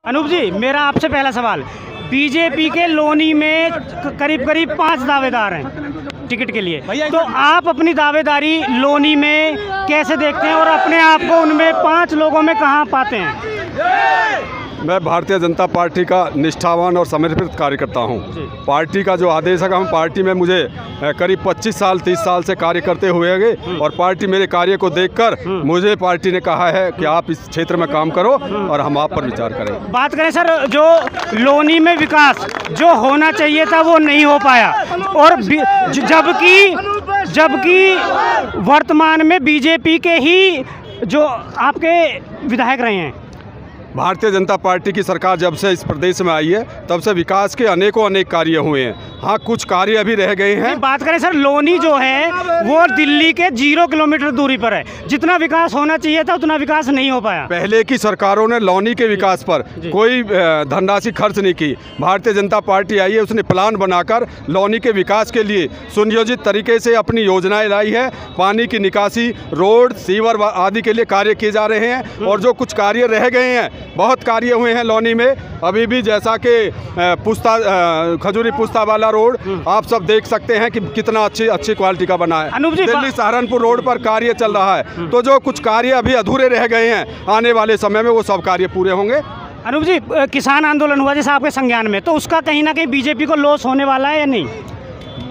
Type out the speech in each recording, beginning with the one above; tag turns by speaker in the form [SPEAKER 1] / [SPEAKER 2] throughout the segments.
[SPEAKER 1] अनूप जी, मेरा आपसे पहला सवाल, बीजेपी के लोनी में करीब 5 दावेदार हैं टिकट के लिए, तो आप अपनी दावेदारी लोनी में कैसे देखते हैं और अपने आप को उनमें 5 लोगों में कहां पाते हैं?
[SPEAKER 2] मैं भारतीय जनता पार्टी का निष्ठावान और समर्पित कार्यकर्ता हूं। पार्टी का जो आदेश है, हम पार्टी में मुझे करीब 25 साल 30 साल से कार्य करते हुए गए और पार्टी मेरे कार्य को देखकर मुझे पार्टी ने कहा है कि आप इस क्षेत्र में काम करो और हम आप पर विचार करें।
[SPEAKER 1] बात करें सर, जो लोनी में विकास जो होना चाहिए था वो नहीं हो पाया, और जबकि वर्तमान में बीजेपी के ही जो आपके विधायक रहे हैं।
[SPEAKER 2] भारतीय जनता पार्टी की सरकार जब से इस प्रदेश में आई है तब से विकास के अनेक कार्य हुए हैं। हाँ, कुछ कार्य अभी रह गए हैं।
[SPEAKER 1] बात करें सर, लोनी जो है वो दिल्ली के 0 किलोमीटर दूरी पर है, जितना विकास होना चाहिए था उतना विकास नहीं हो पाया।
[SPEAKER 2] पहले की सरकारों ने लोनी के विकास पर कोई धनराशि खर्च नहीं की। भारतीय जनता पार्टी आई है, उसने प्लान बनाकर लोनी के विकास के लिए सुनियोजित तरीके से अपनी योजनाएं लाई है। पानी की निकासी, रोड, सीवर आदि के लिए कार्य किए जा रहे हैं और जो कुछ कार्य रह गए हैं, बहुत कार्य हुए हैं लोनी में अभी भी, जैसा कि खजूरी पुस्ता वाला रोड आप सब देख सकते हैं कि कितना अच्छी क्वालिटी का बना है। दिल्ली सहारनपुर रोड पर कार्य चल रहा है, तो जो कुछ कार्य अभी अधूरे रह गए हैं आने वाले समय में वो सब कार्य पूरे होंगे।
[SPEAKER 1] अनूप जी, किसान आंदोलन हुआ जैसे आपके संज्ञान में, तो उसका कहीं ना कहीं बीजेपी को लॉस होने वाला है या नहीं?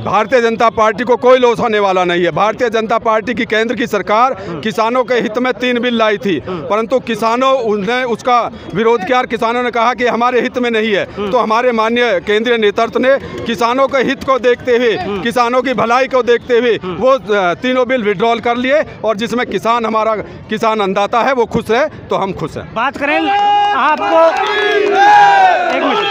[SPEAKER 2] भारतीय जनता पार्टी को कोई लॉस होने वाला नहीं है। भारतीय जनता पार्टी की केंद्र की सरकार किसानों के हित में 3 बिल लाई थी, परंतु किसानों ने उसका विरोध किया और किसानों ने कहा कि हमारे हित में नहीं है। तो हमारे माननीय केंद्रीय नेतृत्व ने किसानों के हित को देखते हुए, किसानों की भलाई को देखते हुए वो 3 बिल विड्रॉल कर लिए, और जिसमें हमारा किसान अन्नदाता है वो खुश है, तो हम खुश हैं।
[SPEAKER 1] बात करें आपको, एक मिनट,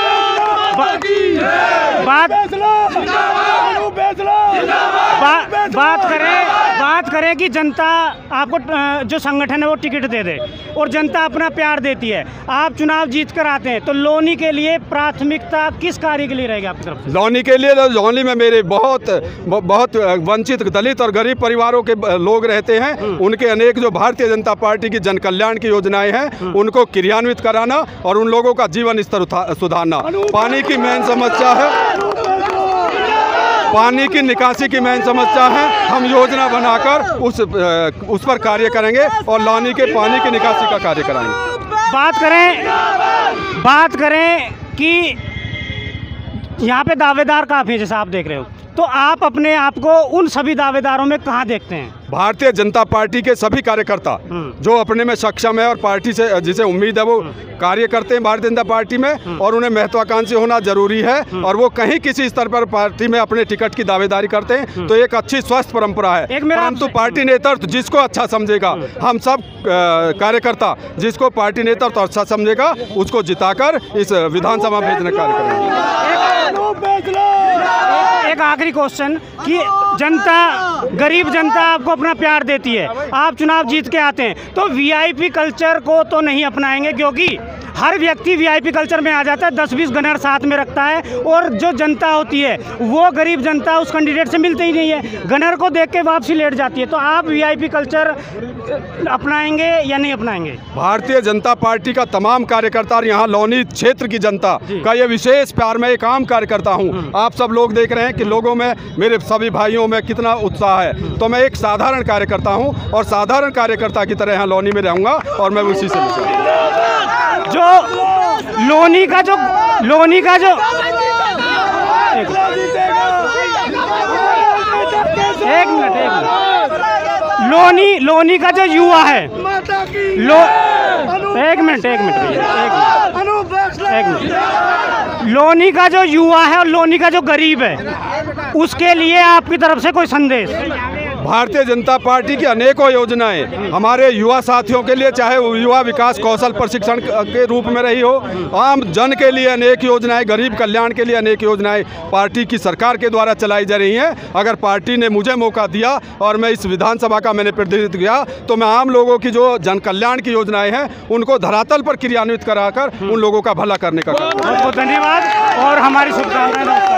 [SPEAKER 1] बात करें कि जनता आपको जो संगठन है वो टिकट दे दे और जनता अपना प्यार देती है, आप चुनाव जीत कर आते हैं, तो लोनी के लिए प्राथमिकता किस कार्य के लिए रहेगी आपकी तरफ से?
[SPEAKER 2] लोनी के लिए, लोनी में मेरे बहुत वंचित दलित और गरीब परिवारों के लोग रहते हैं, उनके अनेक जो भारतीय जनता पार्टी की जन कल्याण की योजनाएं हैं उनको क्रियान्वित कराना और उन लोगों का जीवन स्तर सुधारना। पानी की मेन समस्या है, पानी की निकासी की मेन समस्या है। हम योजना बनाकर उस पर कार्य करेंगे और लोनी के पानी की निकासी का कार्य कराएंगे।
[SPEAKER 1] बात करें कि यहाँ पे दावेदार काफ़ी है जैसा आप देख रहे हो, तो आप अपने आप को उन सभी दावेदारों में कहाँ देखते हैं?
[SPEAKER 2] भारतीय जनता पार्टी के सभी कार्यकर्ता जो अपने में सक्षम है और पार्टी से जिसे उम्मीद है वो कार्य करते हैं भारतीय जनता पार्टी में, और उन्हें महत्वाकांक्षी होना जरूरी है, और वो कहीं किसी स्तर पर पार्टी में अपने टिकट की दावेदारी करते हैं, तो एक अच्छी स्वस्थ परंपरा है। परंतु पार्टी नेतृत्व जिसको अच्छा समझेगा, हम सब कार्यकर्ता जिसको पार्टी नेतृत्व अच्छा समझेगा उसको जिताकर इस विधानसभा में भेजने का कार्य करेंगे।
[SPEAKER 1] एक आखिरी क्वेश्चन कि जनता, गरीब जनता आपको अपना प्यार देती है, आप चुनाव जीत के आते हैं, तो वीआईपी कल्चर को तो नहीं अपनाएंगे, क्योंकि हर व्यक्ति वीआईपी कल्चर में आ जाता है, 10-20 गनर साथ में रखता है, और जो जनता होती है वो गरीब जनता उस कैंडिडेट से मिलते ही नहीं है, गनर को देख के वापसी लेट जाती है। तो आप वीआईपी कल्चर अपनाएंगे या नहीं अपनाएंगे?
[SPEAKER 2] भारतीय जनता पार्टी का तमाम कार्यकर्ता और यहाँ लोनी क्षेत्र की जनता का ये विशेष प्यार, मैं एक आम कार्यकर्ता हूँ। आप सब लोग देख रहे हैं कि लोगों में, मेरे सभी भाइयों में कितना उत्साह है, तो मैं एक साधारण कार्यकर्ता हूँ और साधारण कार्यकर्ता की तरह यहाँ लोनी में रहूँगा और मैं उसी से
[SPEAKER 1] जो लोनी का जो एक मिनट लोनी का जो युवा है, एक मिनट लोनी का जो युवा है और लोनी का जो गरीब है, उसके लिए आपकी तरफ से कोई संदेश?
[SPEAKER 2] भारतीय जनता पार्टी की अनेकों योजनाएं हमारे युवा साथियों के लिए, चाहे वो युवा विकास कौशल प्रशिक्षण के रूप में रही हो, आम जन के लिए अनेक योजनाएं, गरीब कल्याण के लिए अनेक योजनाएं पार्टी की सरकार के द्वारा चलाई जा रही हैं। अगर पार्टी ने मुझे मौका दिया और मैं इस विधानसभा का मैंने प्रतिनिधित्व किया, तो मैं आम लोगों की जो जन कल्याण की योजनाएं हैं उनको धरातल पर क्रियान्वित कराकर उन लोगों का भला करने का।
[SPEAKER 1] बहुत बहुत धन्यवाद और हमारी शुभकामनाएं।